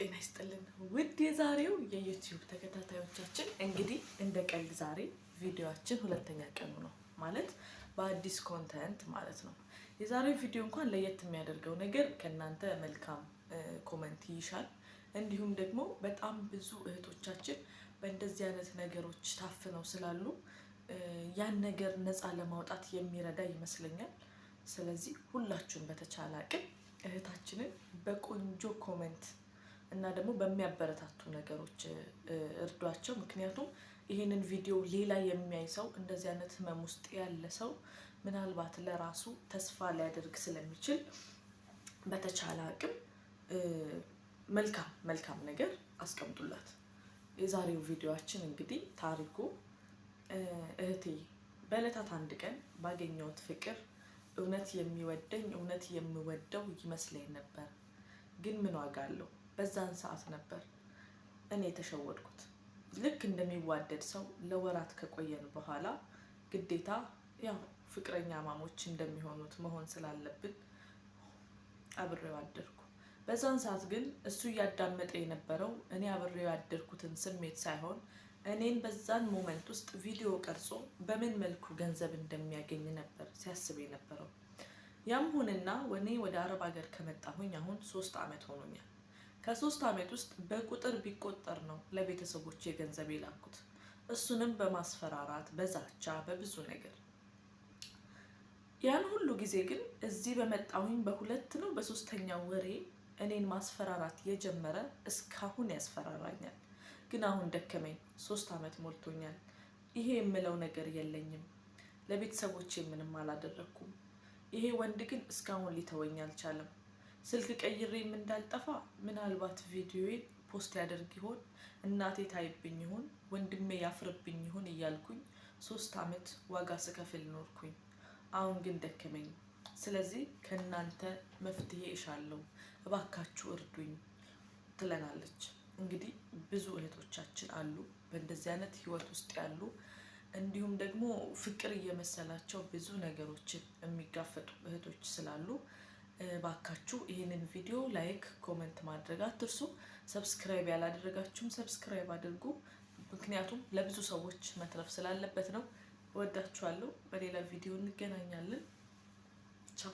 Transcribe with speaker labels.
Speaker 1: ጤና ይስጥልን ውድ የዛሬው የዩቲዩብ ተከታታዮቻችን፣ እንግዲህ እንደ ቀልድ ዛሬ ቪዲዮአችን ሁለተኛ ቀኑ ነው ማለት በአዲስ ኮንተንት ማለት ነው። የዛሬው ቪዲዮ እንኳን ለየት የሚያደርገው ነገር ከእናንተ መልካም ኮሜንት ይሻል። እንዲሁም ደግሞ በጣም ብዙ እህቶቻችን በእንደዚህ አይነት ነገሮች ታፍነው ስላሉ ያን ነገር ነፃ ለማውጣት የሚረዳ ይመስለኛል። ስለዚህ ሁላችሁም በተቻለ አቅም እህታችንን በቆንጆ ኮሜንት እና ደግሞ በሚያበረታቱ ነገሮች እርዷቸው። ምክንያቱም ይህንን ቪዲዮ ሌላ የሚያይ ሰው እንደዚህ አይነት ህመም ውስጥ ያለ ሰው ምናልባት ለራሱ ተስፋ ሊያደርግ ስለሚችል በተቻለ አቅም መልካም ነገር አስቀምጡላት። የዛሬው ቪዲዮአችን እንግዲህ ታሪኩ እህቴ በዕለታት አንድ ቀን ባገኘሁት ፍቅር እውነት የሚወደኝ እውነት የምወደው ይመስለኝ ነበር። ግን ምን ዋጋ አለው? በዛን ሰዓት ነበር እኔ የተሸወድኩት። ልክ እንደሚዋደድ ሰው ለወራት ከቆየን በኋላ ግዴታ ያው ፍቅረኛ ማሞች እንደሚሆኑት መሆን ስላለብን አብሬው አደርኩ። በዛን ሰዓት ግን እሱ እያዳመጠ የነበረው እኔ አብሬው ያደርኩትን ስሜት ሳይሆን እኔን በዛን ሞመንት ውስጥ ቪዲዮ ቀርጾ በምን መልኩ ገንዘብ እንደሚያገኝ ነበር ሲያስብ የነበረው። ያም ሆነና እኔ ወደ አረብ ሀገር ከመጣሁኝ አሁን 3 ዓመት ሆኖኛል። ከ3 ዓመት ውስጥ በቁጥር ቢቆጠር ነው ለቤተሰቦቼ ገንዘብ የላኩት፣ እሱንም በማስፈራራት በዛቻ በብዙ ነገር። ያን ሁሉ ጊዜ ግን እዚህ በመጣሁኝ በ2 ነው በ3ኛው ወሬ እኔን ማስፈራራት የጀመረ እስካሁን ያስፈራራኛል። ግን አሁን ደከመኝ። 3 ዓመት ሞልቶኛል። ይሄ የምለው ነገር የለኝም። ለቤተሰቦቼ ምንም አላደረኩም። ይሄ ወንድ ግን እስካሁን ሊተወኝ አልቻለም። ስልክ ቀይሬም እንዳልጠፋ ምናልባት ቪዲዮዬን ፖስት ያደርግ ይሆን፣ እናቴ ታይብኝ ይሆን፣ ወንድሜ ያፍርብኝ ይሆን እያልኩኝ 3 ዓመት ዋጋ ስከፍል ኖርኩኝ። አሁን ግን ደከመኝ። ስለዚህ ከእናንተ መፍትሄ እሻለሁ፣ እባካችሁ እርዱኝ ትለናለች። እንግዲህ ብዙ እህቶቻችን አሉ በእንደዚህ አይነት ህይወት ውስጥ ያሉ፣ እንዲሁም ደግሞ ፍቅር እየመሰላቸው ብዙ ነገሮችን የሚጋፈጡ እህቶች ስላሉ እባካችሁ ይህንን ቪዲዮ ላይክ፣ ኮሜንት ማድረግ አትርሱ። ሰብስክራይብ ያላደረጋችሁም ሰብስክራይብ አድርጉ። ምክንያቱም ለብዙ ሰዎች መትረፍ ስላለበት ነው። እወዳችኋለሁ። በሌላ ቪዲዮ እንገናኛለን። ቻው።